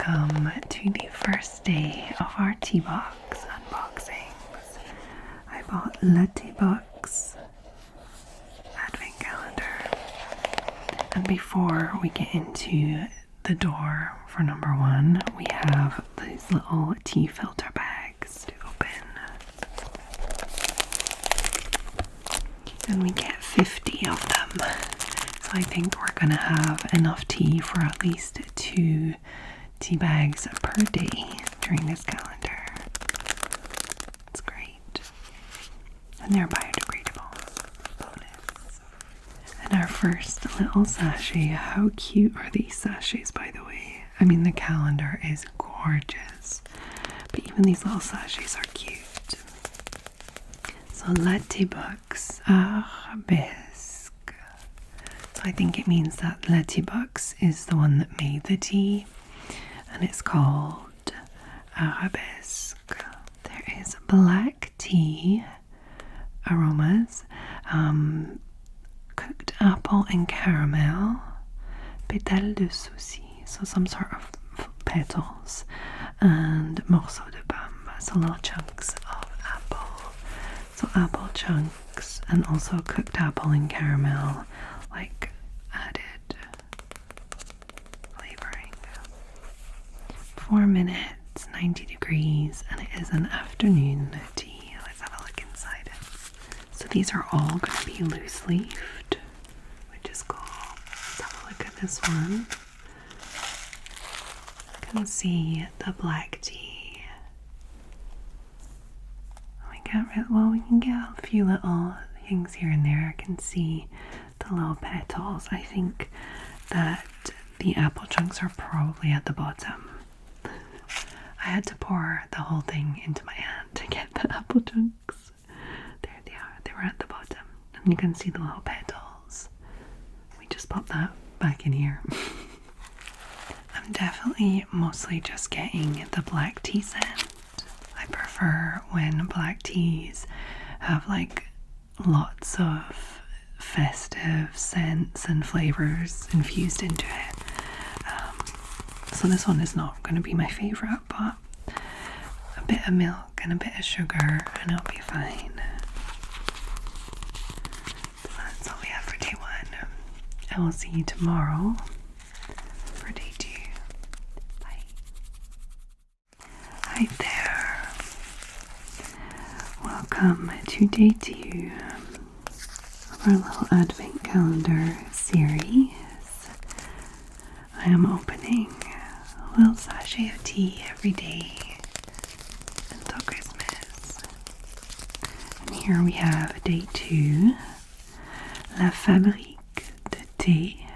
welcome to the first day of our tea box unboxings. I bought Tea Box advent calendar. And before we get into the door for number one, we have these little tea filter bags to open. And we get 50 of them. So I think we're gonna have enough tea for at least 2 tea bags per day during this calendar. It's great. And they're biodegradable. Bonus. And our first little sachet. How cute are these sachets, by the way? I mean, the calendar is gorgeous. But even these little sachets are cute. So, Tea Box Arabesque. So I think it means that Tea Box is the one that made the tea. And it's called Arabesque. There is black tea aromas, cooked apple and caramel, pétales de souci, so some sort of petals, and morceaux de pomme, so little chunks of apple. So apple chunks and also cooked apple and caramel, like added 4 minutes, 90 degrees, and it is an afternoon tea. Let's have a look inside it. So these are all going to be loose leafed, which is cool. Let's have a look at this one. You can see the black tea. We can get a few little things here and there. I can see the little petals. I think that the apple chunks are probably at the bottom. I had to pour the whole thing into my hand to get the apple chunks. There they are. They were at the bottom. And you can see the little petals. We just pop that back in here. I'm definitely mostly just getting the black tea scent. I prefer when black teas have like lots of festive scents and flavors infused into it. So this one is not going to be my favourite, but a bit of milk and a bit of sugar and it'll be fine. So that's all we have for day 1. I will see you tomorrow for day 2. Bye. Hi there. Welcome to day 2 of our little advent calendar series. I am opening a little sachet of tea every day until Christmas. And here we have day 2, La Fabrique de Thé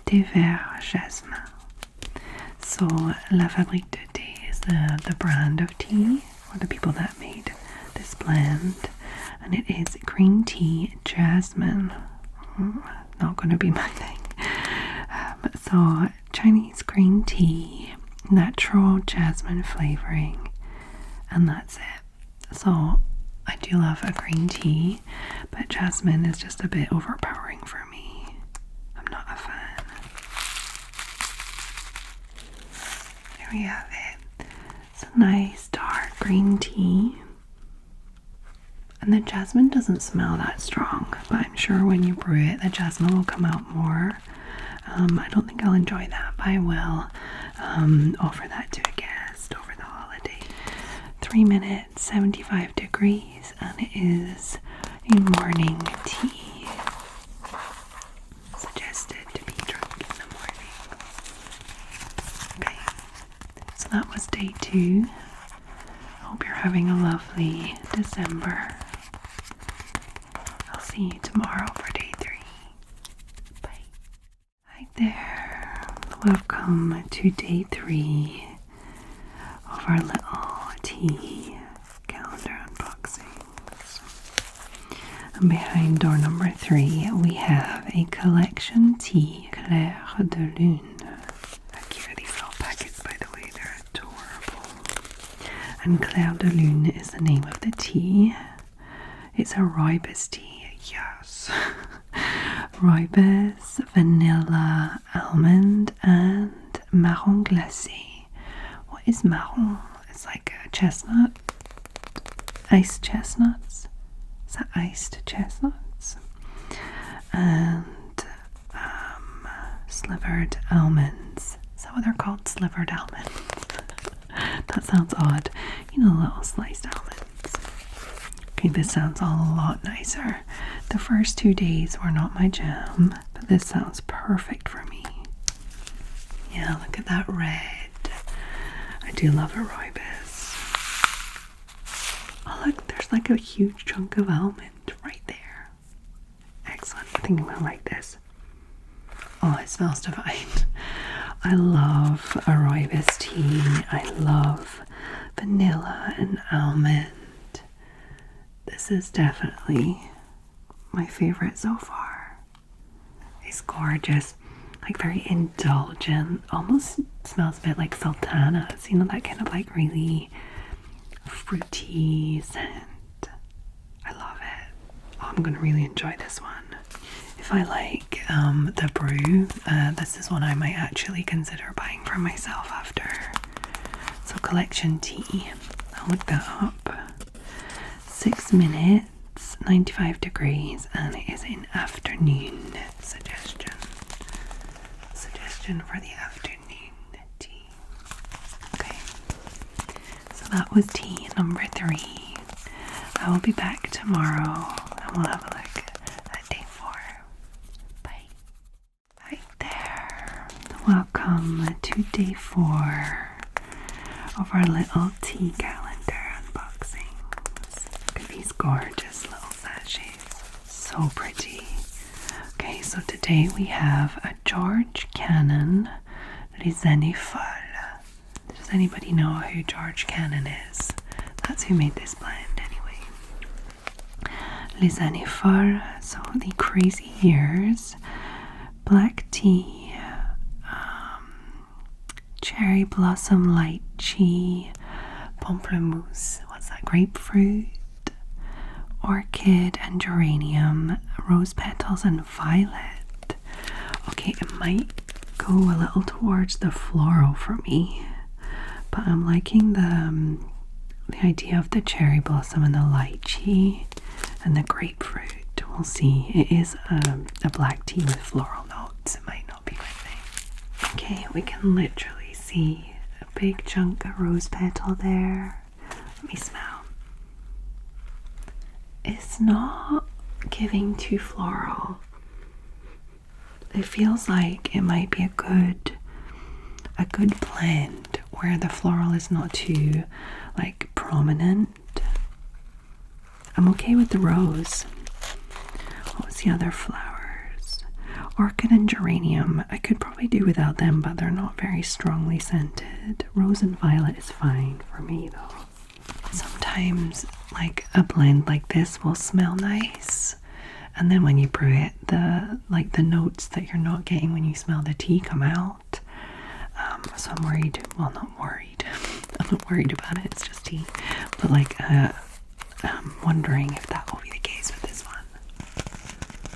des Verts Jasmin. So La Fabrique de Thé is the brand of tea, or the people that made this blend, and it is green tea jasmine. Not going to be my thing. So Chinese green tea, natural jasmine flavoring, and that's it. So I do love a green tea, but jasmine is just a bit overpowering for me. I'm not a fan. There we have it. It's a nice dark green tea. And the jasmine doesn't smell that strong, but I'm sure when you brew it, the jasmine will come out more. I don't think I'll enjoy that, but I will offer that to a guest over the holiday. 3 minutes, 75 degrees, and it is a morning tea. Suggested to be drunk in the morning. Okay, so that was day 2. I hope you're having a lovely December. I'll see you tomorrow for day 3. Bye. Hi there. Welcome to day 3 of our little tea calendar unboxings. And behind door number 3, we have a collection tea, Clair de Lune. How cute are these little packets, by the way? They're adorable. And Clair de Lune is the name of the tea. It's a rooibos tea, yes. Rooibos, vanilla, almond, and marron glacé is marron. It's like a chestnut. Iced chestnuts. Is that iced chestnuts? And slivered almonds. Is that what they're called? Slivered almonds. That sounds odd. You know, little sliced almonds. Okay, this sounds a lot nicer. The first 2 days were not my jam, but this sounds perfect for me. Yeah, look at that red. I do love a rooibos. Oh look, there's like a huge chunk of almond right there. Excellent. I think I'm gonna like this. Oh, it smells divine. I love a rooibos tea. I love vanilla and almond. This is definitely my favorite so far. It's gorgeous, like very indulgent. Almost smells a bit like sultanas. You know, that kind of like really fruity scent. I love it. Oh, I'm gonna really enjoy this one. If I like the brew, this is one I might actually consider buying for myself after. So Collection Tea, I'll look that up. 6 minutes, 95 degrees, and it is an afternoon suggestion. Suggestion for the afternoon tea. Okay, so that was tea number 3. I will be back tomorrow and we'll have a look at day 4. Bye. Hi there. Welcome to day 4 of our little tea calendar unboxings. Look at these gorgeous little sachets. So pretty. Okay, so today we have a George Cannon Les Années Folles. Does anybody know who George Cannon is? That's who made this blend anyway. Les Années Folles, so the crazy years. Black tea, cherry blossom lychee, pamplemousse, what's that, grapefruit, orchid and geranium, rose petals and violet. Okay, it might go a little towards the floral for me, but I'm liking the idea of the cherry blossom and the lychee and the grapefruit. We'll see. It is a black tea with floral notes. It might not be my thing. Okay, we can literally see a big chunk of rose petal there. Let me smell. It's not giving too floral. It feels like it might be a good blend where the floral is not too like prominent. I'm okay with the rose. What's the other flowers? Orchid and geranium. I could probably do without them, but they're not very strongly scented. Rose and violet is fine for me though. Sometimes like a blend like this will smell nice, and then when you brew it, the notes that you're not getting when you smell the tea come out. So I'm worried. Well, not worried. I'm not worried about it. It's just tea. But like, I'm wondering if that will be the case with this one.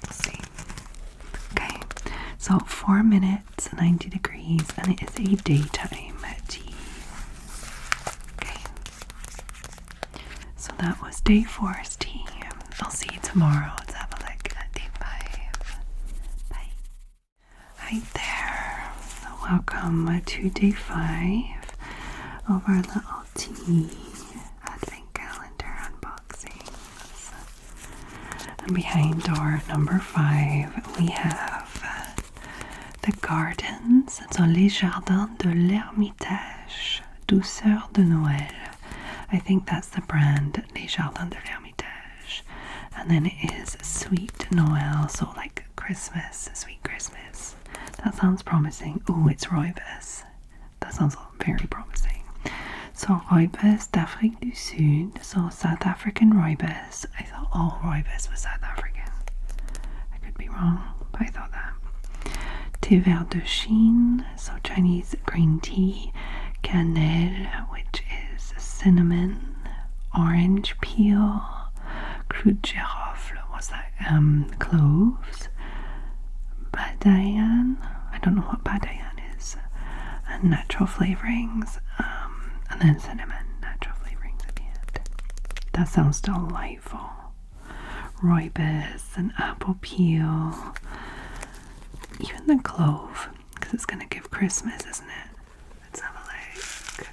We'll see. Okay. So 4 minutes, 90 degrees, and it is a daytime tea. Okay. So that was day 4's tea. I'll see you tomorrow. Let's have a look at day 5. Bye. Hi there. So welcome to day 5 of our little tea advent calendar unboxings. And behind door number 5 we have the gardens. So les jardins de l'Ermitage, douceur de Noël. I think that's the brand, les jardins de l'Ermitage. And then it is sweet Noël, so like Christmas, sweet Christmas. That sounds promising. Oh, it's rooibos. That sounds very promising. So rooibos d'Afrique du Sud, so South African rooibos. I thought all rooibos was South African. I could be wrong, but I thought that. Thé vert de Chine, so Chinese green tea. Cannelle, which is cinnamon. Orange peel. Clou de girofle, what's that? Cloves. Badayan, I don't know what badayan is. And natural flavorings. And then cinnamon, natural flavorings at the end. That sounds delightful. Rooibos and apple peel. Even the clove, because it's going to give Christmas, isn't it? Let's have a look.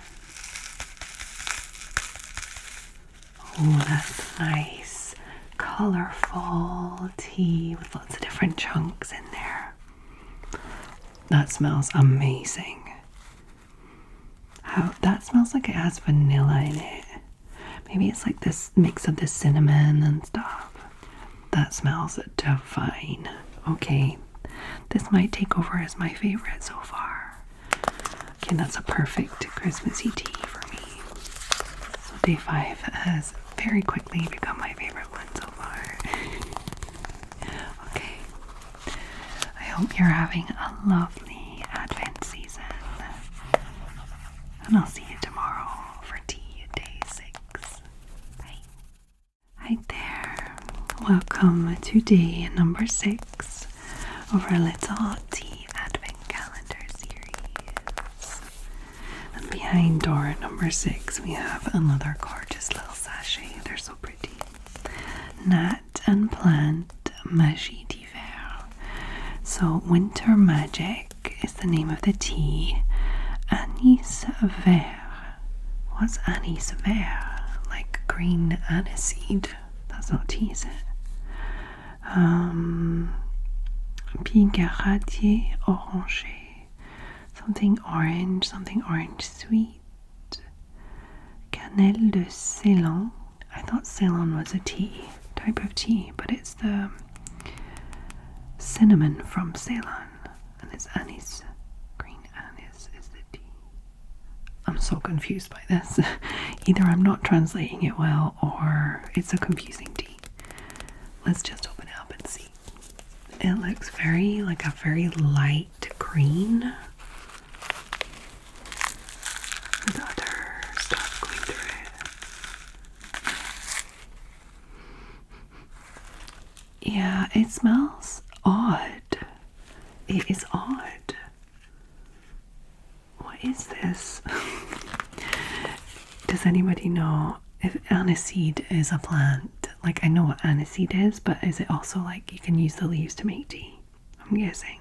Oh, that's nice. Colourful tea with lots of different chunks in there. That smells amazing. That smells like it has vanilla in it. Maybe it's like this mix of the cinnamon and stuff. That smells divine. Okay, this might take over as my favorite so far. Okay, that's a perfect Christmassy tea for me. So day 5 has very quickly become my favorite one so far. Okay, I hope you're having a lovely Advent season. And I'll see you tomorrow for tea day 6. Bye. Hi there. Welcome to day number 6 of our little tea advent calendar series. And behind door number 6 we have another gorgeous little sachet. They're so pretty. Nat and plant magie d'hiver. So winter magic is the name of the tea. Anis vert. What's anis vert? Like green aniseed. That's not tea, is it? Pigaratier orangé. Something orange sweet. Cannelle de Ceylon. I thought Ceylon was a tea, type of tea, but it's the cinnamon from Ceylon. And it's anise. Green anise is the tea. I'm so confused by this. Either I'm not translating it well or it's a confusing tea. Let's just open it up and see. It looks very light green. There's other stuff going through it. Yeah, it smells odd. It is odd. What is this? Does anybody know if aniseed is a plant? Like, I know what aniseed is, but is it also like you can use the leaves to make tea? I'm guessing.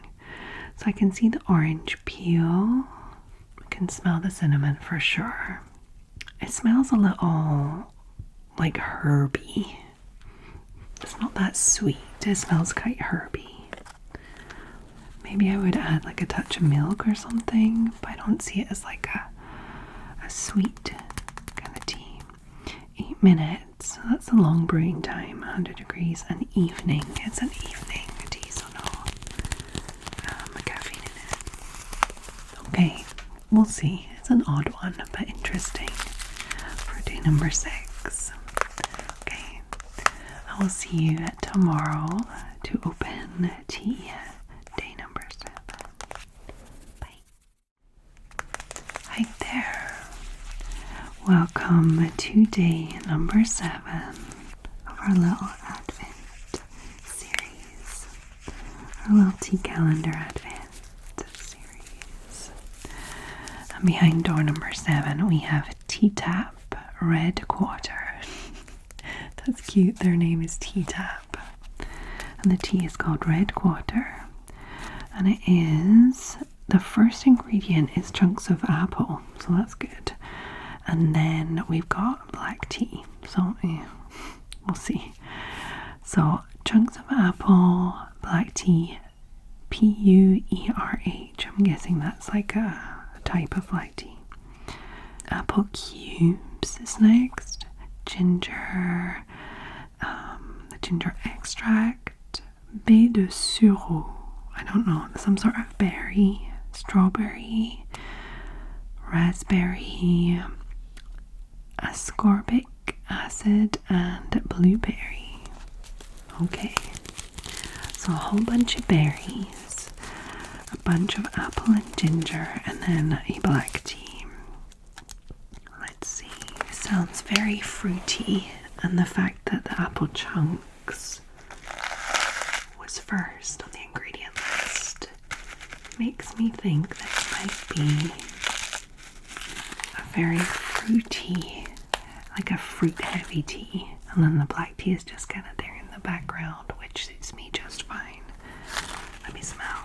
So I can see the orange peel. I can smell the cinnamon for sure. It smells a little like herby. It's not that sweet. It smells quite herby. Maybe I would add like a touch of milk or something, but I don't see it as like a sweet kind of tea. 8 minutes, so that's a long brewing time, 100 degrees, an evening. It's an evening tea, so no caffeine in it. Okay, we'll see. It's an odd one, but interesting for day number 6. Okay, I will see you tomorrow to open tea day number 7. Bye. Hi there. Welcome to day number 7 of our little Advent series. Our little tea calendar Advent series. And behind door number 7 we have Tea Tap Red Quarter. That's cute. Their name is Tea Tap. And the tea is called Red Quarter. And it is, the first ingredient is chunks of apple. So that's good. And then we've got black tea. So yeah, we'll see. So chunks of apple, black tea, Puerh. I'm guessing that's like a type of black tea. Apple cubes is next. Ginger, the ginger extract. Baie de sureau. I don't know. Some sort of berry, strawberry, raspberry, ascorbic acid, and blueberry. Okay, so a whole bunch of berries, a bunch of apple and ginger, and then a black tea. Let's see, sounds very fruity, and the fact that the apple chunks was first on the ingredient list makes me think that it might be a very fruity fruity, like a fruit heavy tea, and then the black tea is just kind of there in the background, which suits me just fine. Let me smell.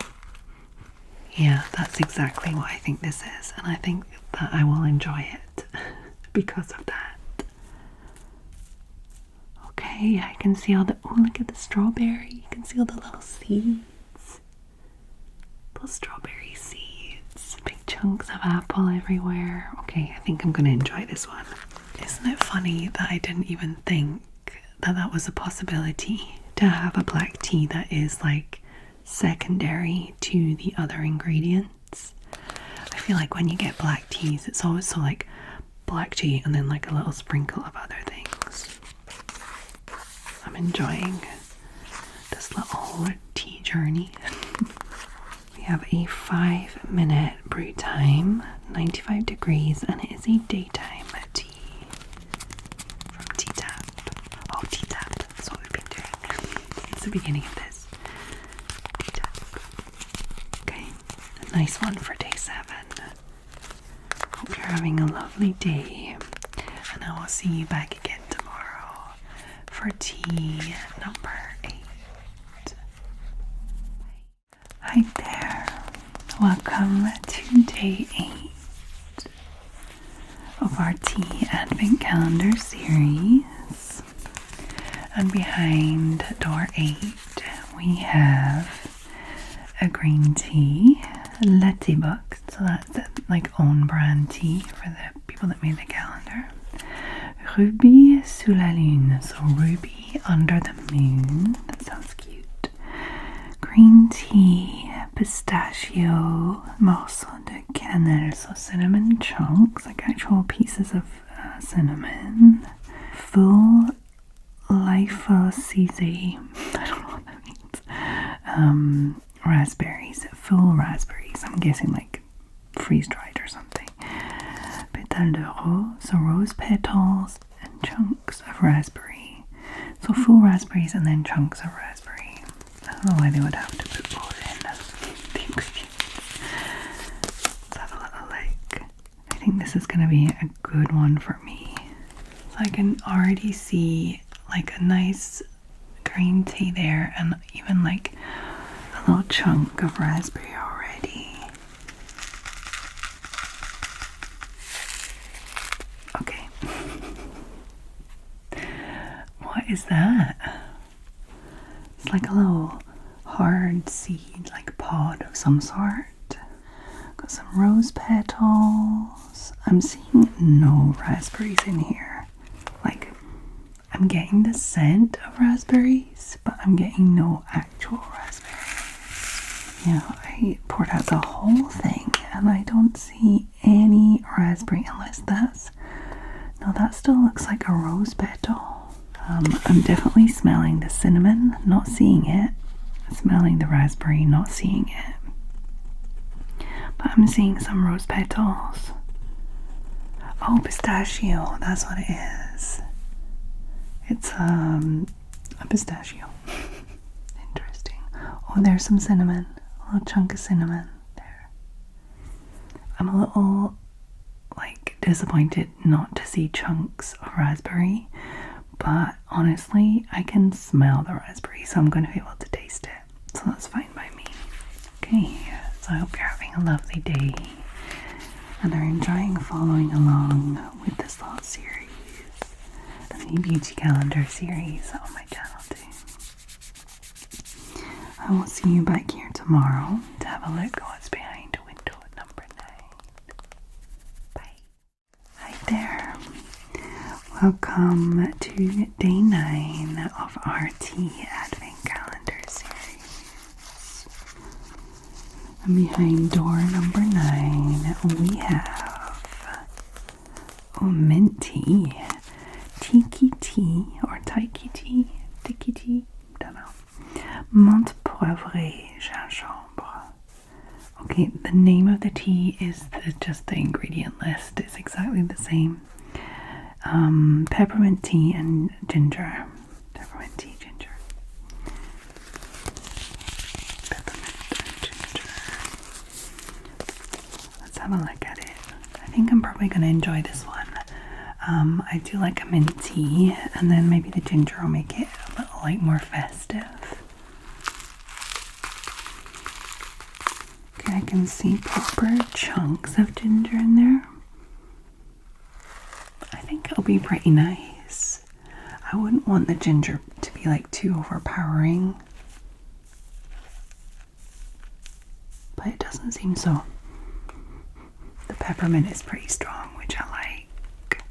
Yeah, that's exactly what I think this is, and I think that I will enjoy it because of that. Okay, I can see all the, oh, look at the strawberry. You can see all the little seeds. Little strawberry seeds. Big chunks of apple everywhere. Okay, I think I'm going to enjoy this one. Isn't it funny that I didn't even think that that was a possibility, to have a black tea that is like secondary to the other ingredients? I feel like when you get black teas, it's always so like black tea and then like a little sprinkle of other things. I'm enjoying this little tea journey. We have a 5-minute brew time, 95 degrees, and it is a daytime tea from Tea Tap. Oh, Tea Tap, that's what we've been doing since the beginning of this. Tea Tap. Okay, a nice one for day 7. Hope you're having a lovely day, and I will see you back again tomorrow for tea number 8. Hi there, welcome to day 8 of our tea advent calendar series, and behind door 8 we have a green tea, latte box, so that's like own brand tea for the people that made the calendar. Ruby sous la lune, so ruby under the moon, that sounds cute. Green tea, pistachio, morceau de cannelle, so cinnamon chunks, like actual pieces of cinnamon. Full lyphocyse, I don't know what that means. Raspberries, full raspberries, I'm guessing like freeze-dried or something. Pétales de rose, so rose petals and chunks of raspberry. So full raspberries and then chunks of raspberry. I don't know why they would have to put both in the ingredients. Let's have a little look. I think this is going to be a good one for me. So I can already see like a nice green tea there, and even like a little chunk of raspberry already. Okay. What is that? It's like a little hard seed, like pod of some sort. Got some rose petals. I'm seeing no raspberries in here. Like, I'm getting the scent of raspberries, but I'm getting no actual raspberries. Yeah, I poured out the whole thing and I don't see any raspberry, unless that's, no, that still looks like a rose petal. I'm definitely smelling the cinnamon, not seeing it. Smelling the raspberry, not seeing it. But I'm seeing some rose petals. Oh, pistachio, that's what it is. It's a pistachio. Interesting. Oh, there's some cinnamon. A little chunk of cinnamon there. I'm a little like disappointed not to see chunks of raspberry, but honestly I can smell the raspberry, so I'm going to be able to taste it, so that's fine by me. Okay, so I hope you're having a lovely day and are enjoying following along with this little series, the beauty calendar series on my channel too. I will see you back here tomorrow to have a look at what's behind window number 9. Bye. Hi there. Welcome to day 9 of our tea advent calendar series. And behind door number 9 we have mint tea, tiki tea or taiki tea, tiki tea, don't know. Menthe poivrée gingembre. Okay, the name of the tea is just the ingredient list is exactly the same. Peppermint tea and ginger. Peppermint tea, ginger. Peppermint and ginger. Let's have a look at it. I think I'm probably going to enjoy this one I do like a mint tea, and then maybe the ginger will make it a little like more festive. Okay, I can see proper chunks of ginger in there. I think it'll be pretty nice. I wouldn't want the ginger to be like too overpowering, but it doesn't seem so. The peppermint is pretty strong, which I like.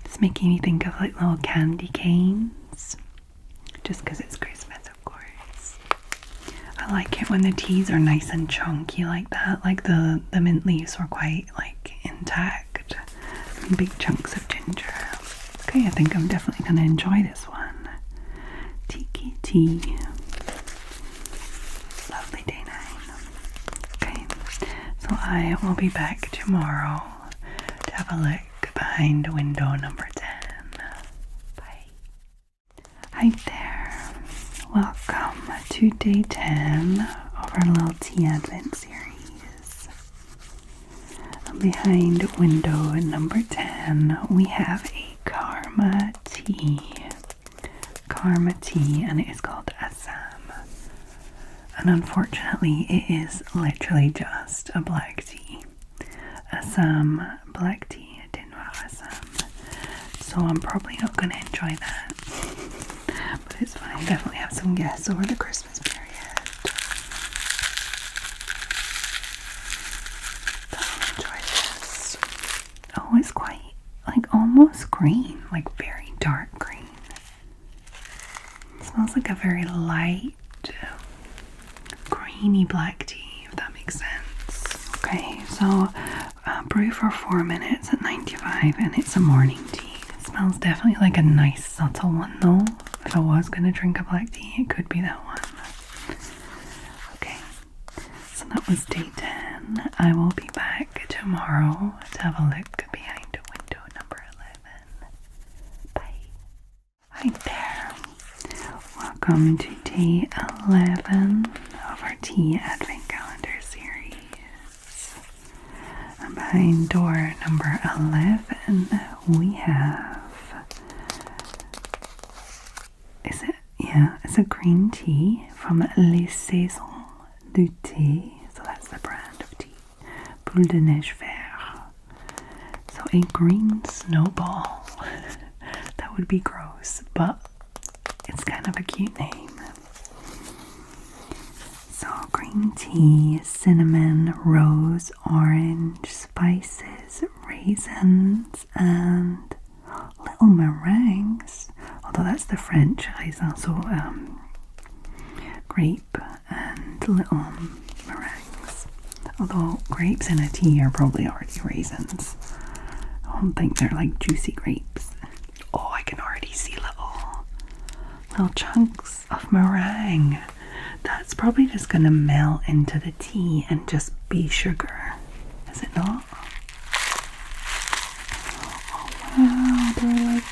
It's making me think of like little candy canes, just because it's Christmas, of course. I like it when the teas are nice and chunky like that, like the mint leaves were quite like intact, and big chunks of ginger. Okay, I think I'm definitely going to enjoy this one. Tiki tea. Lovely day 9. Okay, so I will be back tomorrow to have a look behind window number 10. Bye. Hi there. Welcome to day 10 of our little tea advent series. Behind window number 10, we have a Karma tea. Karma tea, and it is called Assam. And unfortunately, it is literally just a black tea. Assam black tea, thé noir Assam. So I'm probably not going to enjoy that. But it's fine. Definitely have some guests over the Christmas period. I'll enjoy this. Oh, it's quite like almost green, like very dark green. It smells like a very light, greeny black tea, if that makes sense. Okay, so brew for 4 minutes at 95, and it's a morning tea. It smells definitely like a nice subtle one though. If I was going to drink a black tea, it could be that one. Okay, so that was day 10. I will be back tomorrow to have a look behind window number 11. Bye. Hi there. Welcome to day 11 of our tea advent calendar series. And behind door number 11, we have, it's a green tea from Les Saisons du Thé. So that's the brand of tea. Boule de neige vert. So a green snowball. That would be gross, but it's kind of a cute name. So green tea, cinnamon, rose, orange, spices, raisins, and little meringues. Although that's the French, there's also grape and little meringues. Although grapes in a tea are probably already raisins. I don't think they're like juicy grapes. Oh, I can already see little chunks of meringue. That's probably just gonna melt into the tea and just be sugar. Is it not? Oh wow, they're like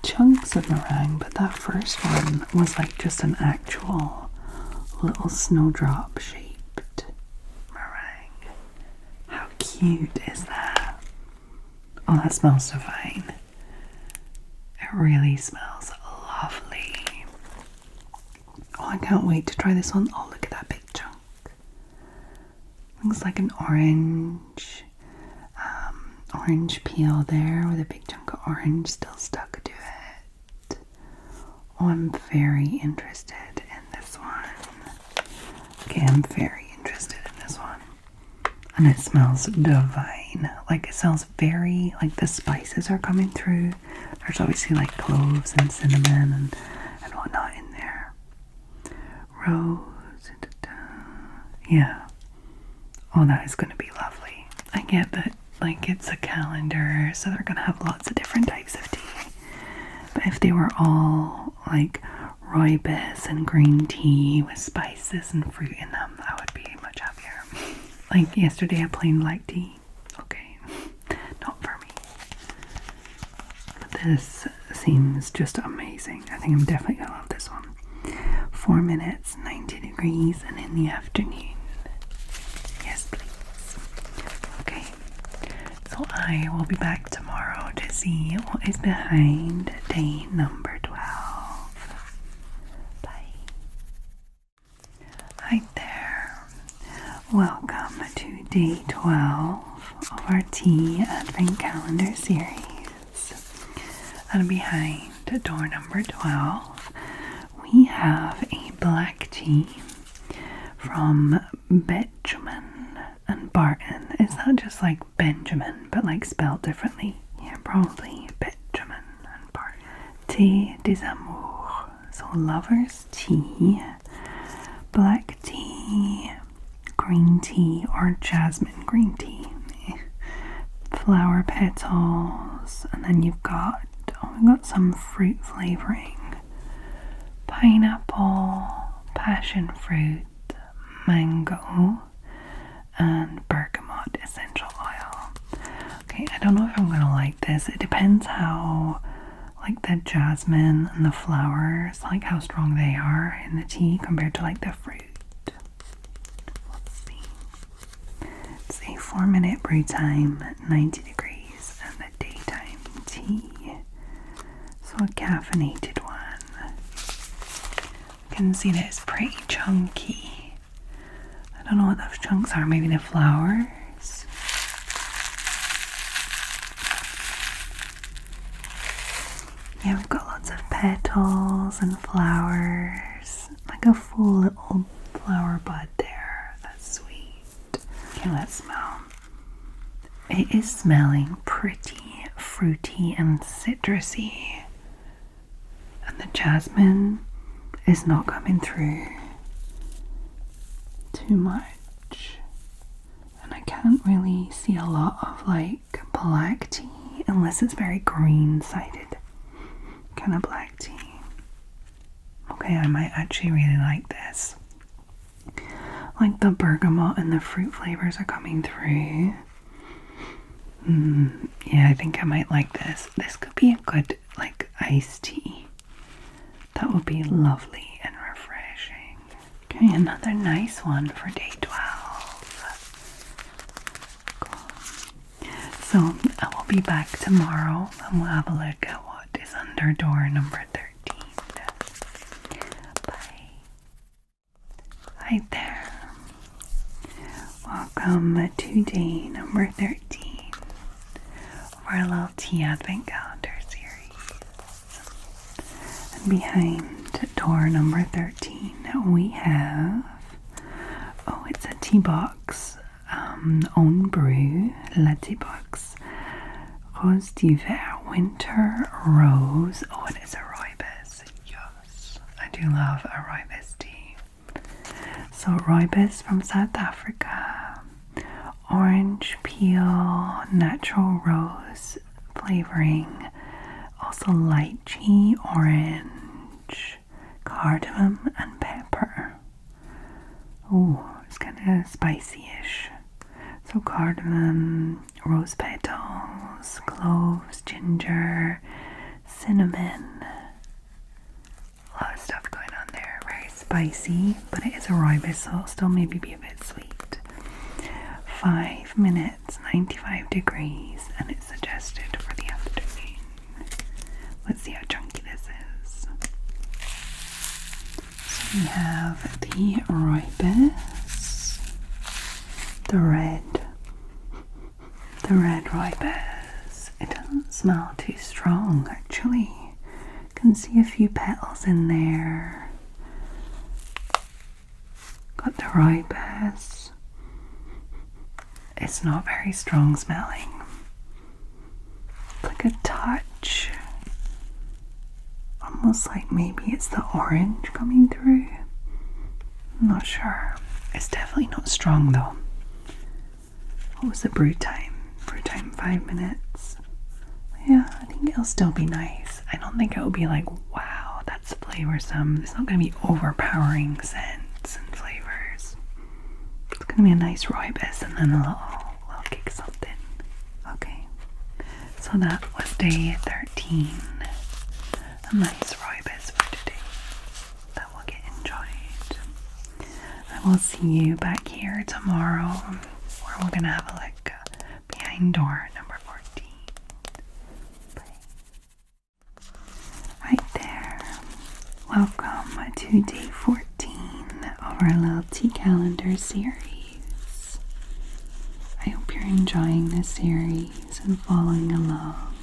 chunks of meringue, but that first one was like just an actual little snowdrop shaped meringue. How cute is that? Oh, that smells divine. It really smells lovely. Oh, I can't wait to try this one. Oh, look at that big chunk. Looks like an orange peel there with a big chunk of orange still stuck to it. Oh, I'm very interested in this one. Okay, I'm very interested in this one. And it smells divine. Like it smells very, like the spices are coming through. There's obviously like cloves and cinnamon and whatnot in there. Rose. Yeah. Oh, that is going to be lovely. I get that, like, it's a calendar, so they're going to have lots of different types of tea. But if they were all, like, rooibos and green tea with spices and fruit in them, I would be much happier. Like, yesterday, a plain black tea. Okay. Not for me. But this seems just amazing. I think I'm definitely going to love this one. 4 minutes, 90 degrees, and in the afternoon. Yes, please. Okay, so I will be back tomorrow to to see what is behind day number 12. Bye. Hi there. Welcome to day 12 of our tea advent calendar series. And behind door number 12, we have a black tea from Benjamin and Barton. Is that just like Benjamin, but like spelled differently? Yeah, probably Benjamin and Barton. Thé des amours. So lover's tea, black tea, green tea, or jasmine green tea. Flower petals, and then we've got some fruit flavoring. Pineapple, passion fruit, mango, and bergamot essential oil. Okay, I don't know if I'm gonna like this. It depends how, like, the jasmine and the flowers, like how strong they are in the tea compared to like the fruit. Let's see. It's a 4-minute brew time, 90 degrees, and the daytime tea. So a caffeinated one. You can see that it's pretty chunky. I don't know what those chunks are, maybe the flowers. Yeah, we've got lots of petals and flowers. Like a full little flower bud there. That's sweet. Okay, let's smell. It is smelling pretty fruity and citrusy. And the jasmine is not coming through too much, and I can't really see a lot of like black tea unless it's very green sided kind of black tea. Okay, I might actually really like this. Like the bergamot and the fruit flavors are coming through. Yeah, I think I might like this. This could be a good like iced tea. That would be lovely and refreshing. Okay, another nice one for day 12. Cool. So I will be back tomorrow and we'll have a look at what is under door number 13. Bye. Hi there. Welcome to day number 13 of our little tea advent calendar series. And behind door number 13 we have, it's a tea box, own brew, latte box, Rose d'hiver, winter rose. Oh, it is a rooibos. Yes, I do love a rooibos tea. So rooibos from South Africa, orange peel, natural rose flavoring, also lychee, orange, cardamom, and pepper. Oh, it's kind of spicy-ish. So cardamom, rose petals, cloves, ginger, cinnamon. A lot of stuff going on there. Very spicy, but it is a rooibos, so it'll still maybe be a bit sweet. 5 minutes, 95 degrees, and it's suggested for the afternoon. Let's see how chunky this is. So we have the rooibos, the red rooibos. It doesn't smell too strong, actually. Can see a few petals in there. Got the rooibos. It's not very strong smelling. It's like a touch. Almost like maybe it's the orange coming through. I'm not sure. It's definitely not strong though. What was the brew time? Brew time 5 minutes. Yeah, I think it'll still be nice. I don't think it'll be like, wow, that's flavoursome. It's not going to be overpowering scents and flavours. It's going to be a nice rooibos and then a little kick something. Okay, so that was day 13. A nice rooibos for today that will get enjoyed. I will see you back here tomorrow where we're going to have a look behind door number 14. welcome to day 14 of our little tea calendar series. I hope you're enjoying this series and following along.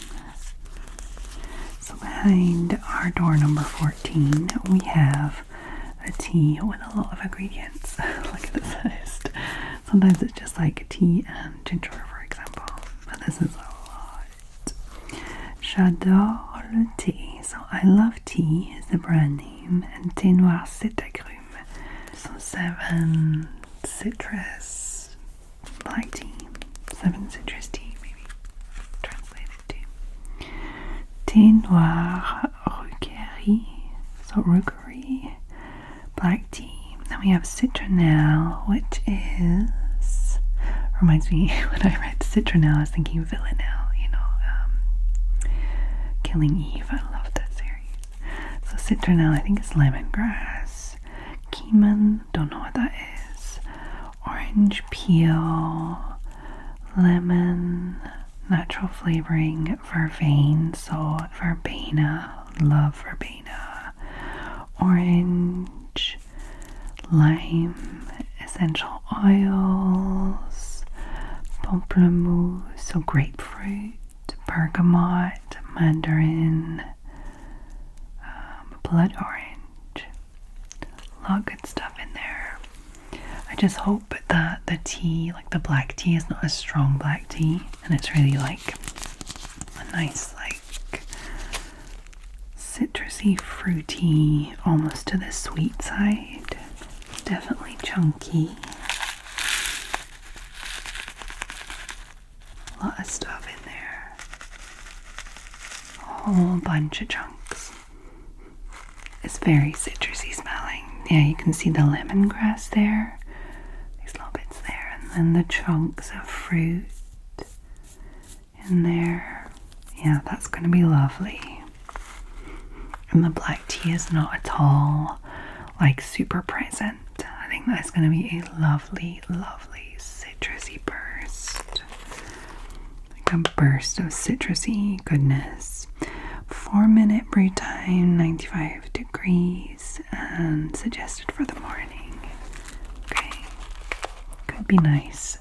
So behind our door number 14, we have a tea with a lot of ingredients. Look at this list. Sometimes it's just like tea and ginger, for example, but this is a lot. J'adore le thé. So I love tea is the brand name, and thé noir CEDEX. So 7 citrus black tea, 7 citrus tea, maybe translated to. Thé noir so rookery black tea. Then we have citronelle, which is, reminds me when I read citronelle, I was thinking villanelle, you know, Killing Eve. I love that series. So citronelle, I think it's lemongrass. Cumin, don't know what that is. Orange peel, lemon, natural flavoring, vervain, so verbena, love verbena. Orange, lime, essential oils, pamplemousse, so grapefruit, bergamot, mandarin, blood orange. A lot of good stuff in there. I just hope that the tea, like the black tea, is not a strong black tea, and it's really like a nice, like citrusy, fruity, almost to the sweet side. Definitely chunky. A lot of stuff in there. A whole bunch of chunks. It's very citrusy smelling. Yeah, you can see the lemongrass there. These little bits there. And then the chunks of fruit in there. Yeah, that's going to be lovely. And the black tea is not at all like super present. I think that's going to be a lovely, lovely citrusy burst. Like a burst of citrusy goodness. 4-minute brew time, 95 degrees, and suggested for the morning. Okay, could be nice,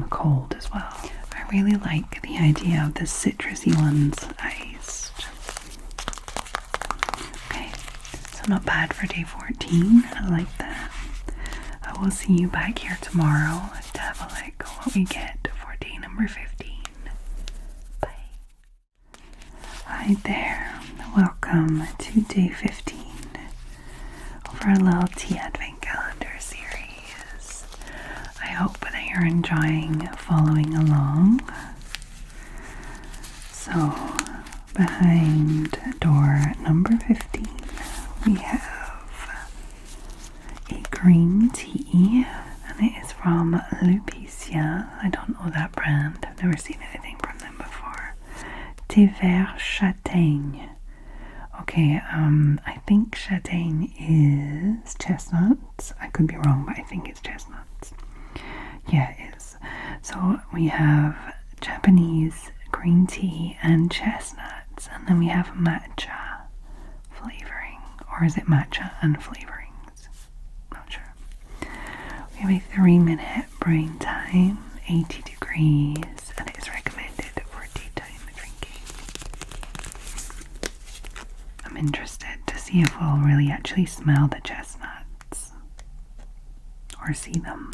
cold as well. I really like the idea of the citrusy ones iced. Okay, so not bad for day 14. I like that. I will see you back here tomorrow to have a look at what we get for day number 15. Hi there, welcome to day 15 of our little tea advent calendar series. I hope that you're enjoying following along. So, behind door number 15, we have a green tea, and it is from Lupicia. I don't know that brand, I've never seen anything from them before. Thé vert châtaigne. Okay, I think châtaigne is chestnuts. I could be wrong, but I think it's chestnuts. Yeah, it is. So we have Japanese green tea and chestnuts, and then we have matcha flavoring. Or is it matcha and flavorings? Not sure. We have a 3-minute brewing time, 80 degrees, and it is recommended for daytime drinking. I'm interested to see if we'll really actually smell the chestnuts or see them.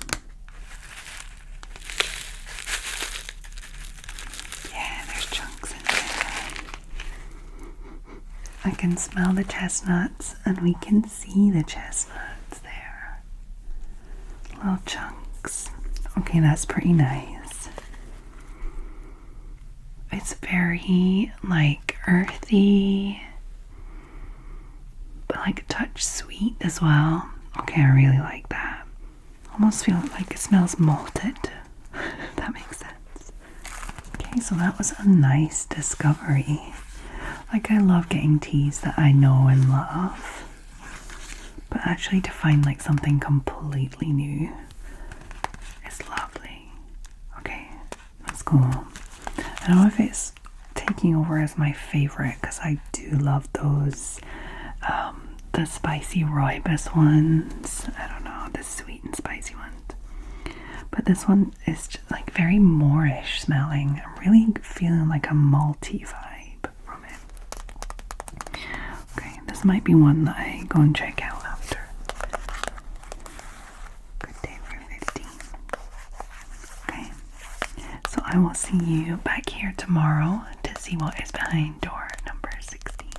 Yeah, there's chunks in there. I can smell the chestnuts and we can see the chestnuts there. Little chunks. Okay, that's pretty nice. It's very like earthy, but like a touch sweet as well. Okay, I really like that. Almost feel like it smells malted. If that makes sense. Okay, so that was a nice discovery. Like, I love getting teas that I know and love, but actually to find like something completely new is lovely. Okay, that's cool. I don't know if it's taking over as my favorite because I do love those the spicy rooibos ones. I don't know, the sweet and spicy ones. But this one is just like very Moorish smelling. I'm really feeling like a malty vibe from it. Okay, this might be one that I go and check out after. Good day for 15. Okay, so I will see you back here tomorrow to see what is behind door number 16.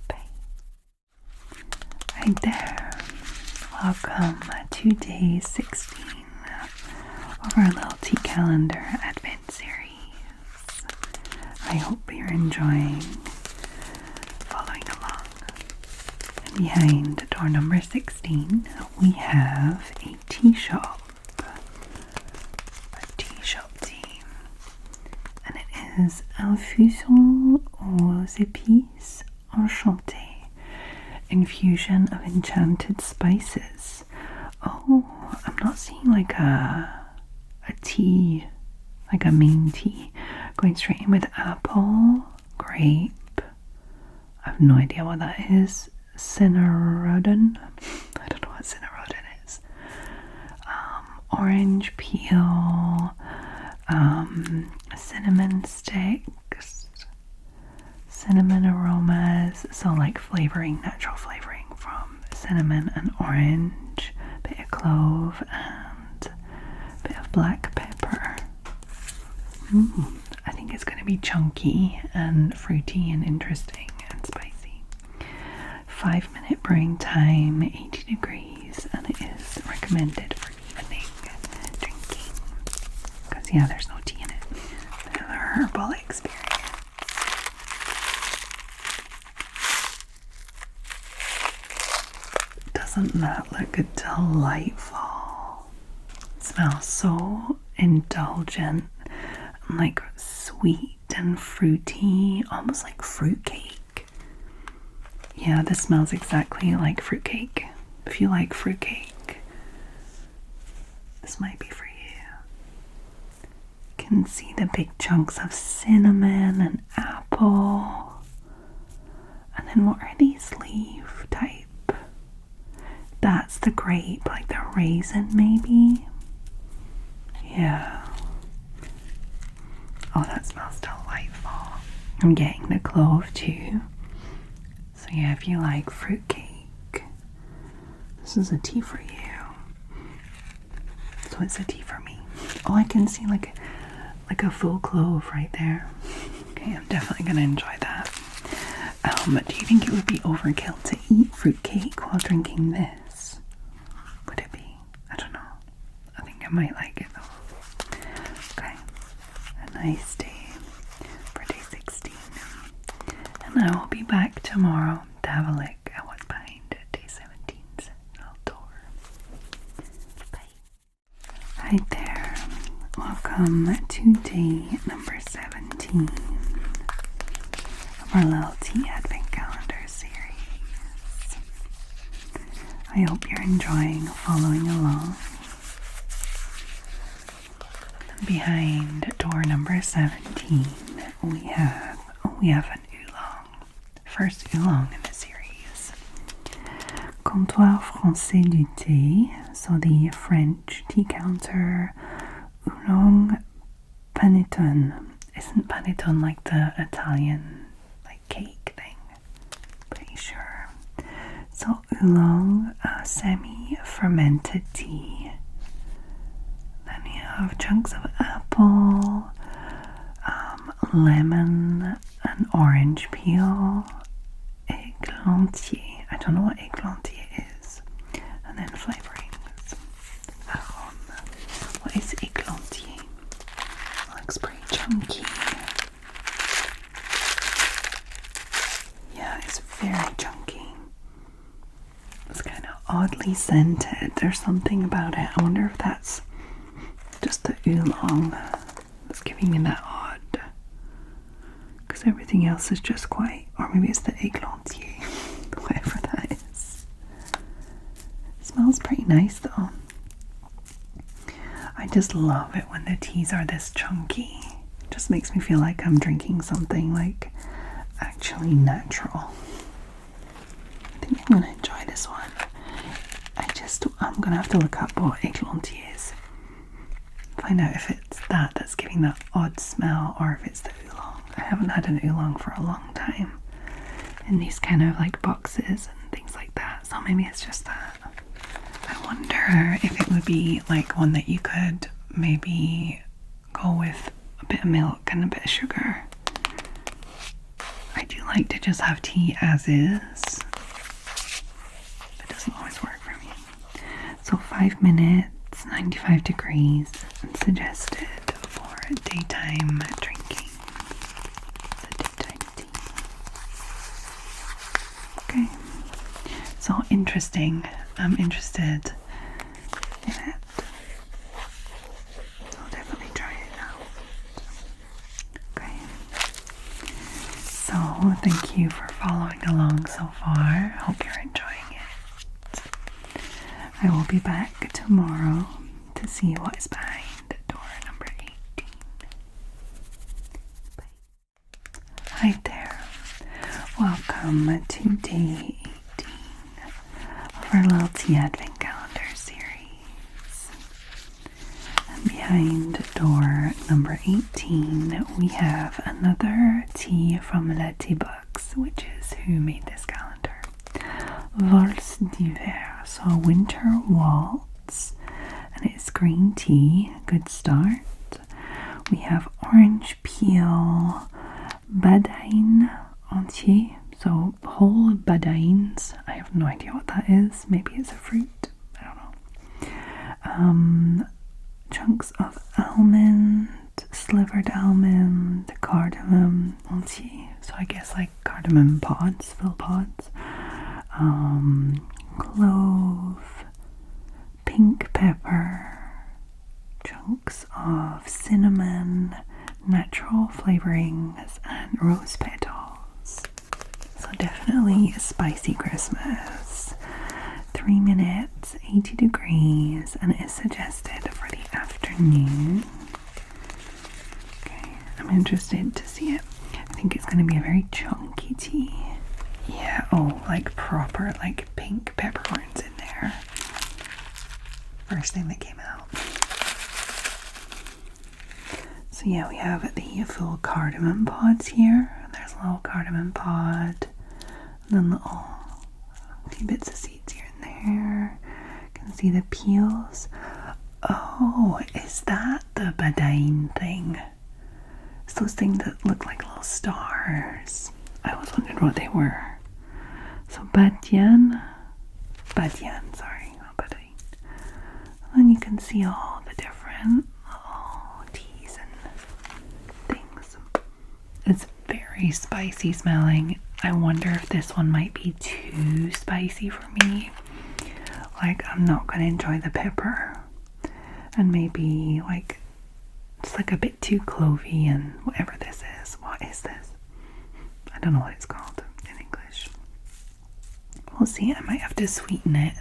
Bye. Right there. Welcome to day 16 of our little tea calendar advent series. I hope you're enjoying following along. And behind door number 16, we have a tea shop. A tea shop tea. And it is Infusion aux épices enchantées. Infusion of enchanted spices. Oh, I'm not seeing like a tea, like a main tea. Going straight in with apple, grape. I have no idea what that is. Cinnarodon. I don't know what cinnarodon is. Orange peel, cinnamon sticks, cinnamon aromas. So like flavoring, natural flavoring from cinnamon and orange. Bit of clove and a bit of black pepper. I think it's going to be chunky and fruity and interesting and spicy. 5-minute brewing time, 80 degrees, and it is recommended for evening drinking. Because yeah, there's no tea in it. Another herbal experience. Doesn't that look delightful? It smells so indulgent and like sweet and fruity, almost like fruitcake. Yeah, this smells exactly like fruitcake. If you like fruitcake, this might be for you. You can see the big chunks of cinnamon and apple. And then what are these leaf type? That's the grape, like the raisin maybe? Yeah. Oh, that smells delightful. I'm getting the clove too. So yeah, if you like fruitcake, this is a tea for you. So it's a tea for me. Oh, I can see like a full clove right there. Okay, I'm definitely gonna enjoy that. But do you think it would be overkill to eat fruitcake while drinking this? Would it be? I don't know. I think I might like it though. Okay. A nice day for day 16. And I will be back tomorrow to have a look at what's behind day 17's little door. Bye. Hi there. Welcome to day number 17 of our little tea advent calendar series. I hope you're enjoying following along. Behind door number 17, we have an oolong. First oolong in the series. Comptoir Français du thé, so the French tea counter. Oolong panettone. Isn't panettone like the Italian like cake thing? Pretty sure. So oolong, semi-fermented tea. Then you have chunks of apple, lemon, and orange peel, églantine. I don't know what églantine is. And then flavorings. What is églantine? Looks pretty chunky. Yeah, it's very chunky. It's kind of oddly scented. There's something about it. I wonder if that's just the oolong that's giving me that odd. Because everything else is just quite, or maybe it's the églantine, whatever that is. It smells pretty nice though. I just love it when the teas are this chunky. It just makes me feel like I'm drinking something like actually natural. I think this one. I'm gonna have to look up what églantine is. Find out if it's that's giving that odd smell or if it's the oolong. I haven't had an oolong for a long time in these kind of like boxes and things like that, so maybe it's just that. I wonder if it would be like one that you could maybe go with a bit of milk and a bit of sugar. I do like to just have tea as is. It doesn't always work for me. So 5 minutes, 95 degrees, and suggested for daytime drinking. It's a daytime tea. Okay. So interesting. I'm interested in it. I'll definitely try it out. Okay. So thank you for following along so far. Hope you're enjoying it. I will be back tomorrow to see what is behind door number 18. Bye. Hi there. Welcome to day 18 of our little tea advent calendar series. And behind door number 18 we have another tea from La Tea Books, which is who made this calendar. Valse d'hiver, so a winter waltz, and it's green tea, good start. We have orange peel, badaine entier, so whole badaines. I have no idea what that is. Maybe it's a fruit. I don't know. Chunks of almond, slivered almond, cardamom entier. So I guess like cardamom pods, fill pods. Clove, pink pepper, chunks of cinnamon, natural flavorings, and rose petals. So definitely a spicy Christmas. 3 minutes, 80 degrees, and it is suggested for the afternoon. Okay, I'm interested to see it. I think it's going to be a very chunky tea. Yeah, oh, like proper, like pink peppercorns in there. First thing that came out. So yeah, we have the full cardamom pods here. There's a little cardamom pod, and then little few bits of seeds here and there. You can see the peels. Oh, is that the badaine thing? It's those things that look like little stars. I always wondered what they were. So badiane, sorry, not badaine. And then you can see all the different little teas and things. It's very spicy smelling. I wonder if this one might be too spicy for me. Like, I'm not going to enjoy the pepper. And maybe, like, it's like a bit too clovey and whatever this is. What is this? I don't know what it's called in English. We'll see. I might have to sweeten it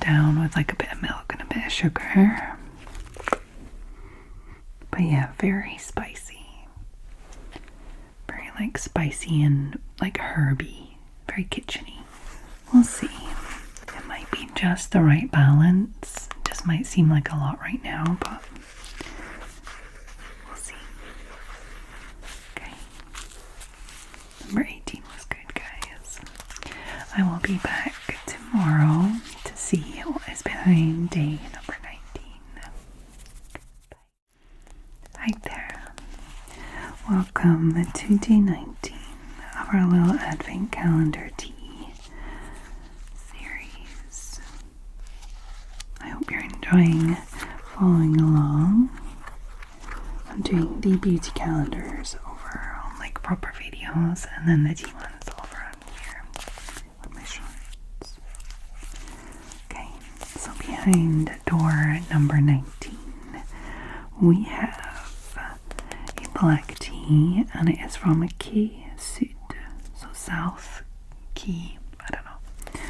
down with like a bit of milk and a bit of sugar. But yeah, very spicy. Very like spicy and like herby. Very kitcheny. We'll see. It might be just the right balance. It just might seem like a lot right now, but we'll see. Okay. Number 18 was good, guys. I will be back tomorrow to see what is behind day number 19. Bye. Hi there. Welcome to day 19 of our little advent calendar tea series. I hope you're enjoying following along. I'm doing the beauty calendars over on like proper videos, and then the tea ones over on here on my shorts. Okay, so behind door number 19 we have a black tea, and it is from Quai Sud, so South Quay, I don't know.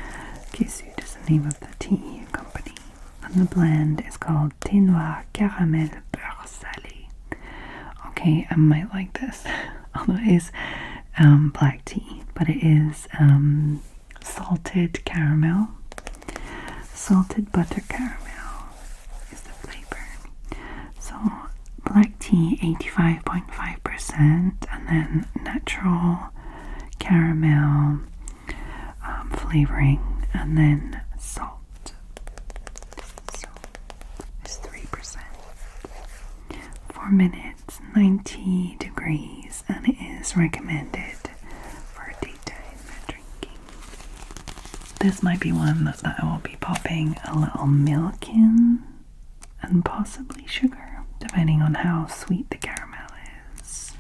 Quai Sud is the name of the tea company, and the blend is called Thé Noir Caramel Beurre Salé. Okay, I might like this, although it is black tea, but it is salted caramel. Salted butter caramel is the flavor. So black tea 85.5%, and then natural caramel flavoring, and then salt. So it's 3%. 4 minutes, 90 degrees, and it is recommended for daytime drinking. This might be one that I will be popping a little milk in, and possibly sugar, depending on how sweet the caramel is.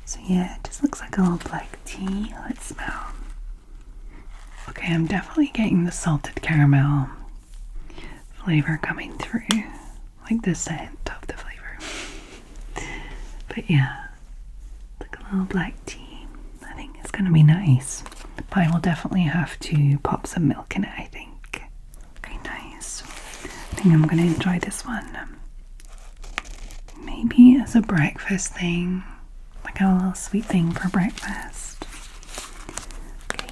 So yeah, it just looks like a little black tea. Let's smell. Okay, I'm definitely getting the salted caramel flavor coming through, like the scent of the flavor. But yeah, like a little black tea. I think it's gonna be nice, but I will definitely have to pop some milk in it, I think. Okay, nice. I think I'm gonna enjoy this one. Maybe as a breakfast thing, like a little sweet thing for breakfast. Okay.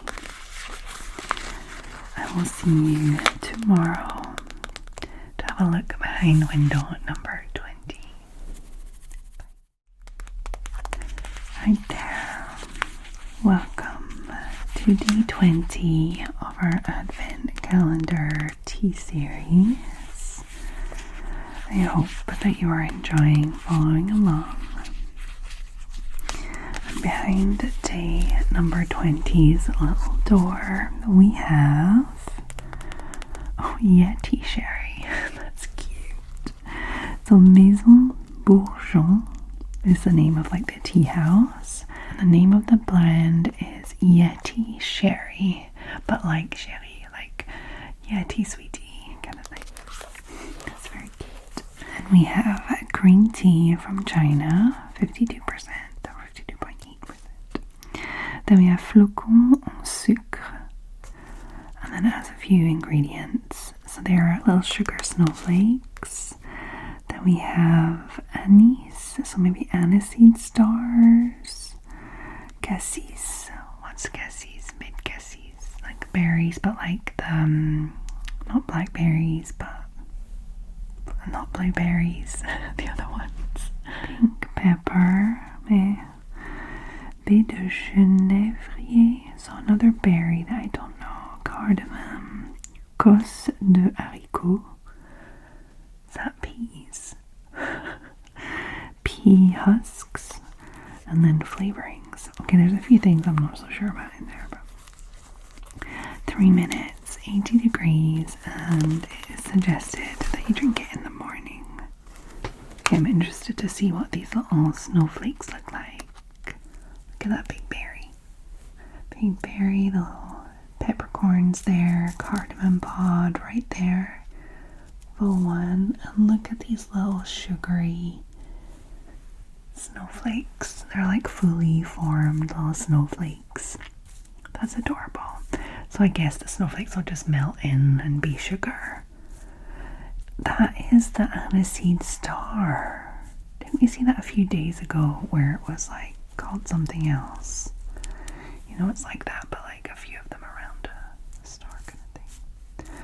I will see you tomorrow to have a look behind window number 20. Right there. Welcome to day 20 of our Advent Calendar tea series. I hope that you are enjoying following along. And behind day number 20's little door, we have Yeti Sherry. That's cute. So Maison Bourgeon is the name of like the tea house. And the name of the blend is Yeti Sherry, but like sherry, like Yeti sweetie kind of thing. That's very cute. And we have green tea from China, 52% or 52.8%. Then we have flocons en sucre, and then it has a few ingredients. So there are little sugar snowflakes. Then we have anise, so maybe aniseed stars. Cassis. What's cassis? Mid cassis. Like berries, but like the, not blackberries, but not blueberries. The other ones. Pink pepper. Baie de genévrier. So another berry that I don't know. Cardamom. Cos de haricot. Is that peas? Pea husks. And then flavorings. Okay, there's a few things I'm not so sure about in there, but 3 minutes, 80 degrees, and it is suggested that you drink it in the morning. Okay, I'm interested to see what these little snowflakes look like. Look at that big berry. Big berry, the little peppercorns there, cardamom pod right there. Full one. And look at these little sugary snowflakes. They're like fully formed little snowflakes. That's adorable. So I guess the snowflakes will just melt in and be sugar. That is the aniseed star. Didn't we see that a few days ago where it was like called something else? You know, it's like that, but like a few of them around a star kind of thing.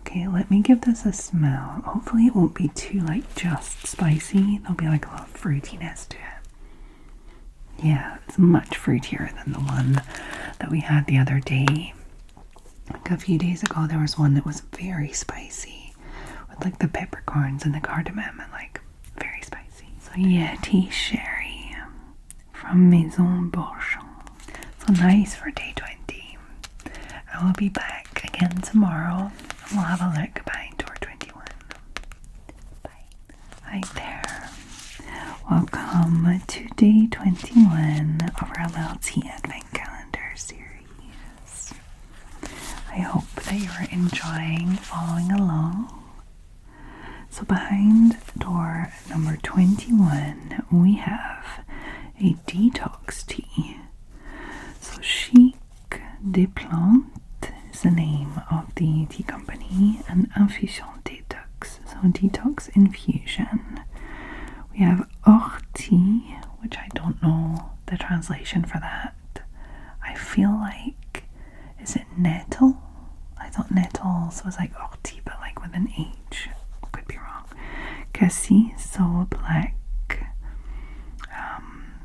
Okay, let me give this a smell. Hopefully it won't be too like just spicy. There'll be like a lot of fruitiness to it. Yeah, it's much fruitier than the one that we had the other day. Like a few days ago there was one that was very spicy with like the peppercorns and the cardamom and like very spicy. So Yeti Sherry from Maison Bourgeon. So nice for day 20. I will be back again tomorrow. We'll have a look behind door 21. Bye. Hi there. Welcome to day 21 of our little tea advent calendar series. I hope that you're enjoying following along. So behind door number 21, we have a detox tea. So Chic des Plantes is the name of the tea company, and Infusion Detox, so detox infusion. We have ortie, which I don't know the translation for that. I feel like, is it nettle? I thought nettles was like ortie, but like with an H. Could be wrong. Cassis, so black,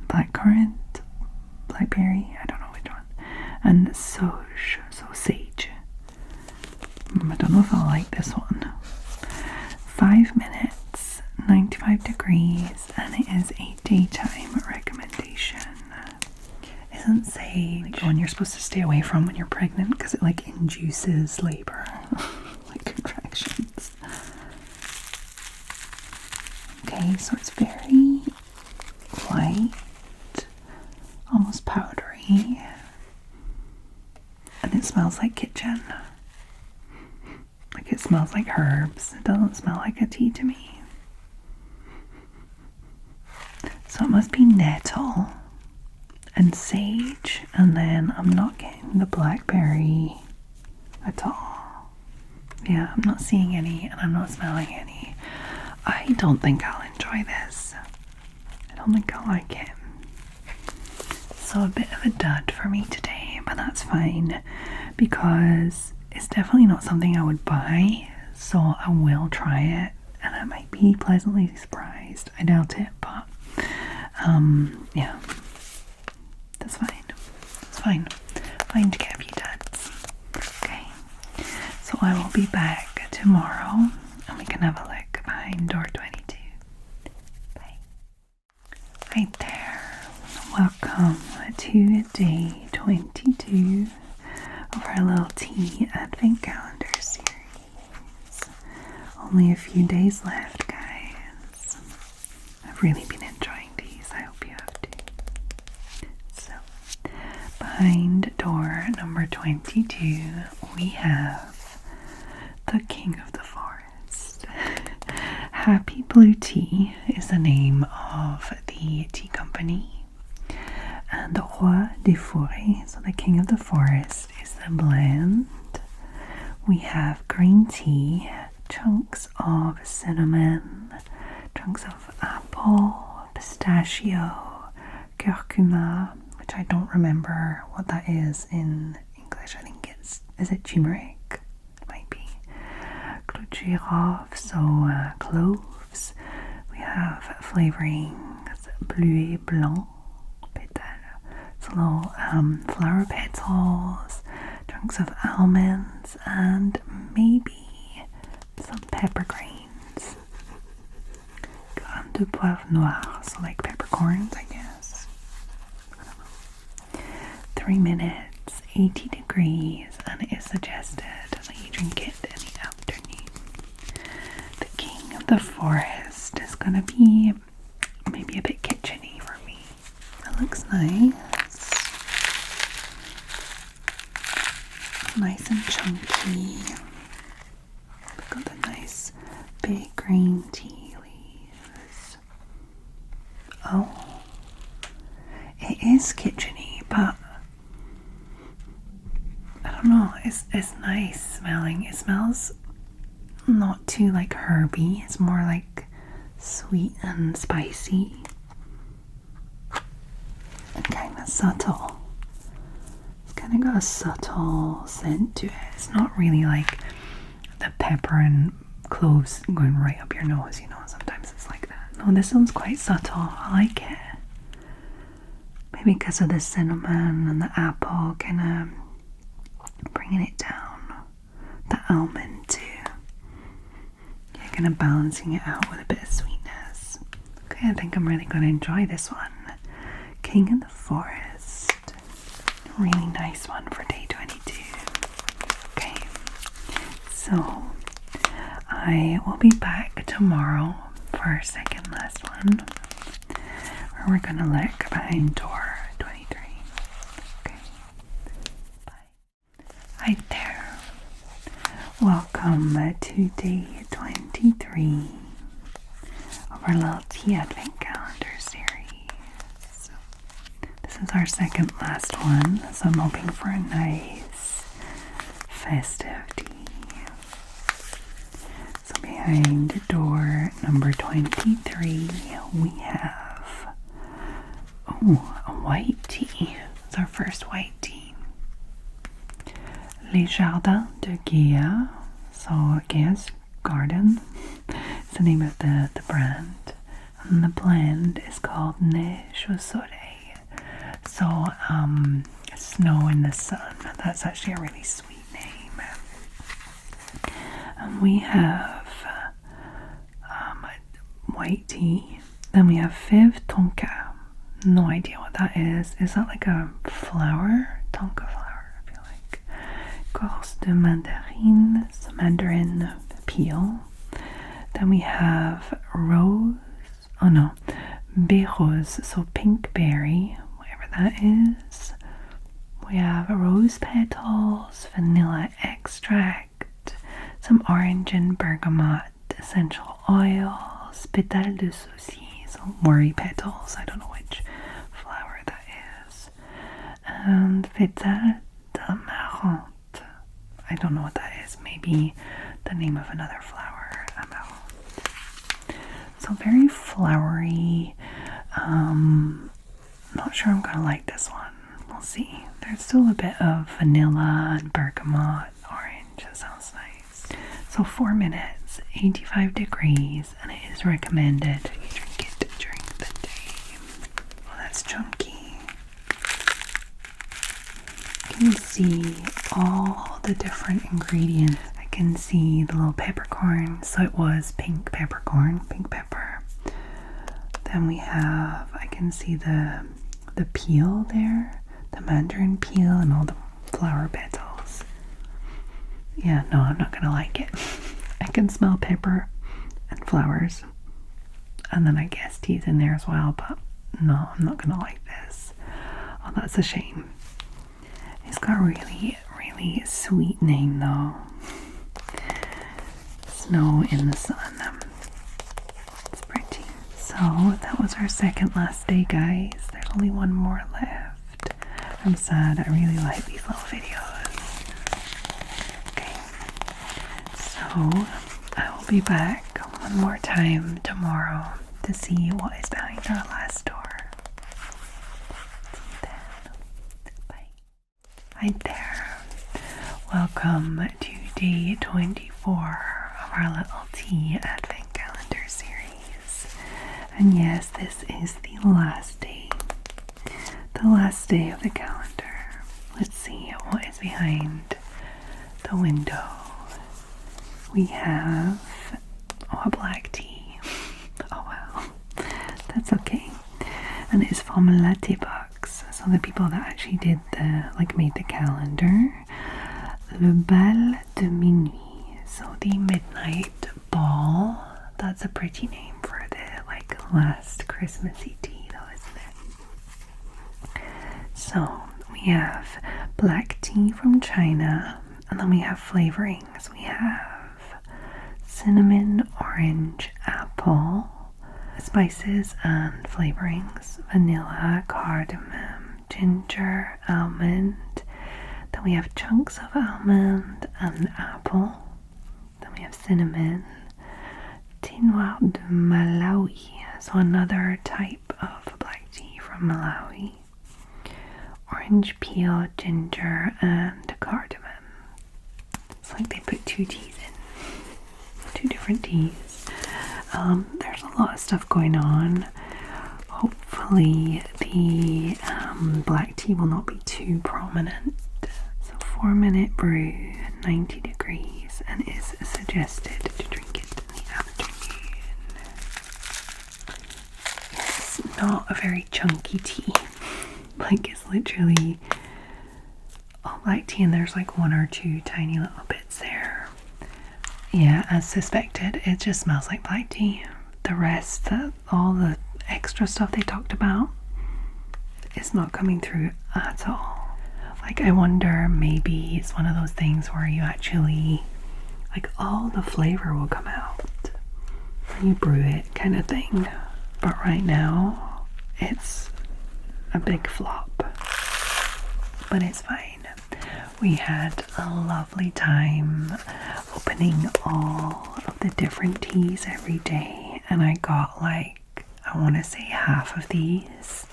blackcurrant, blackberry, I don't know which one, and sauge, so sage. I don't know if I'll like this one. 5 minutes, 95 degrees, and it is a daytime recommendation. Isn't sage one you're supposed to stay away from when you're pregnant because it like induces labor, like contractions? Okay, so it's very light, almost powdery, and it smells like kitchen. Like it smells like herbs. It doesn't smell like a tea to me. So it must be nettle and sage, and then I'm not getting the blackberry at all. Yeah, I'm not seeing any, and I'm not smelling any. I don't think I'll enjoy this. I don't think I'll like it. So a bit of a dud for me today, but that's fine because it's definitely not something I would buy, so I will try it, and I might be pleasantly surprised. I doubt it, but yeah, that's fine. It's fine. Fine to get a few duds. Okay, so I will be back tomorrow, and we can have a look behind door 22. Bye. Right there. Welcome to day 22 of our little tea advent calendar series. Only a few days left, guys. I've really been enjoying these. I hope you have too. So, behind door number 22, we have the King of the Forest. Happy Blue Tea is the name of the tea company. And the Roi des Forêts, so the King of the Forest, is the blend. We have green tea, chunks of cinnamon, chunks of apple, pistachio, curcuma, which I don't remember what that is in English. I think is it turmeric? It might be. Clou de girofle, so cloves. We have flavorings, bleu et blanc. So little flower petals, chunks of almonds, and maybe some pepper grains. Grains de poivre noir, so like peppercorns, I guess. 3 minutes, 80 degrees, and it is suggested that you drink it in the afternoon. The King of the Forest is gonna be maybe a bit kitcheny for me. It looks nice. Nice and chunky. We've got the nice big green tea leaves. Oh, it is kitcheny, but I don't know. It's nice smelling. It smells not too like herby. It's more like sweet and spicy and kind of subtle. Kind of got a subtle scent to it. It's not really like the pepper and cloves going right up your nose, you know, sometimes it's like that. No, this one's quite subtle. I like it. Maybe because of the cinnamon and the apple kind of bringing it down. The almond too. Yeah, kind of balancing it out with a bit of sweetness. Okay, I think I'm really going to enjoy this one. King of the Forest. Really nice one for day 22. Okay, so I will be back tomorrow for our second last one, where we're gonna look behind door 23. Okay, bye. Hi there. Welcome to day 23 of our little tea advent calendar series. This is our second last one, so I'm hoping for a nice festive tea. So behind door number 23, we have a white tea. It's our first white tea. Les Jardins de Gaia. So Gaia's Garden. It's the name of the brand. And the blend is called Neige au Soleil. So snow in the sun. That's actually a really sweet name. And we have white tea. Then we have Fève Tonka. No idea what that is. Is that like a flower? Tonka flower, I feel like. Course de mandarine. Mandarin peel. Then we have rose. Oh no. Berrose. So pink berry. Whatever that is. We have rose petals. Vanilla extract. Some orange and bergamot. Essential oils. Pétales de souci. So worry petals. I don't know which flower that is. And pétales d'amarante. I don't know what that is. Maybe the name of another flower. Amarante. So very flowery. Not sure I'm gonna like this one. We'll see. There's still a bit of vanilla and bergamot, orange. That sounds nice. So 4 minutes, 85 degrees, and it is recommended you drink it during the day. Well, that's chunky. You can see all the different ingredients. I can see the little peppercorn. So it was pink peppercorn, pink pepper. Then we have, I can see the peel there, the mandarin peel and all the flower petals. Yeah, no, I'm not gonna like it. I can smell pepper and flowers. And then I guess tea's in there as well, but no, I'm not gonna like this. Oh, that's a shame. It's got a really, really sweet name though. Snow in the sun. It's pretty. So that was our second last day, guys. There's only one more left. I'm sad. I really like these little videos. Okay. So I will be back one more time tomorrow to see what is behind our last door. See you then. Bye. Hi there. Welcome to day 24 of our little tea advent calendar series. And yes, this is the last day. The last day of the calendar. Let's see what is behind the window. We have a black tea. Oh wow. That's okay. And it's from Latte Box. So the people that actually did made the calendar. Le Bal de Minuit. So the midnight ball. That's a pretty name for the last Christmassy tea though, isn't it? So we have black tea from China, and then we have flavorings. We have cinnamon, orange, apple, spices and flavorings, vanilla, cardamom, ginger, almond. Then we have chunks of almond and apple. Then we have cinnamon, thé noir de Malawi, so another type of black tea from Malawi, orange peel, ginger, and cardamom. It's like they put 2 teas in, 2 different teas. There's a lot of stuff going on. Hopefully the black tea will not be too prominent. So 4-minute brew, 90 degrees, and is suggested to drink it in the afternoon. It's not a very chunky tea. It's literally all black tea, and there's 1 or 2 tiny little bits there. Yeah, as suspected, it just smells like black tea. The rest, all the extra stuff they talked about, is not coming through at all. I wonder, maybe it's one of those things where you actually, all the flavor will come out when you brew it, kind of thing. But right now, it's a big flop. But it's fine. We had a lovely time opening all of the different teas every day, and I got I want to say half of these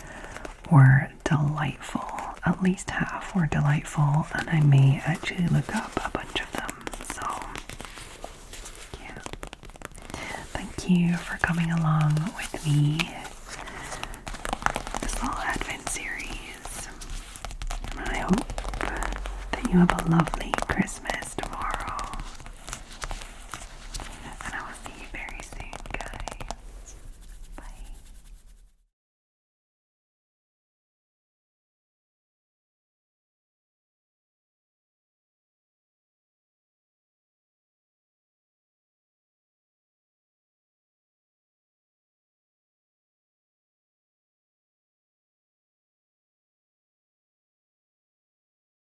were delightful. At least half were delightful, and I may actually look up a bunch of them. So, yeah. Thank you for coming along with me. This little Advent series. And I hope that you have a lovely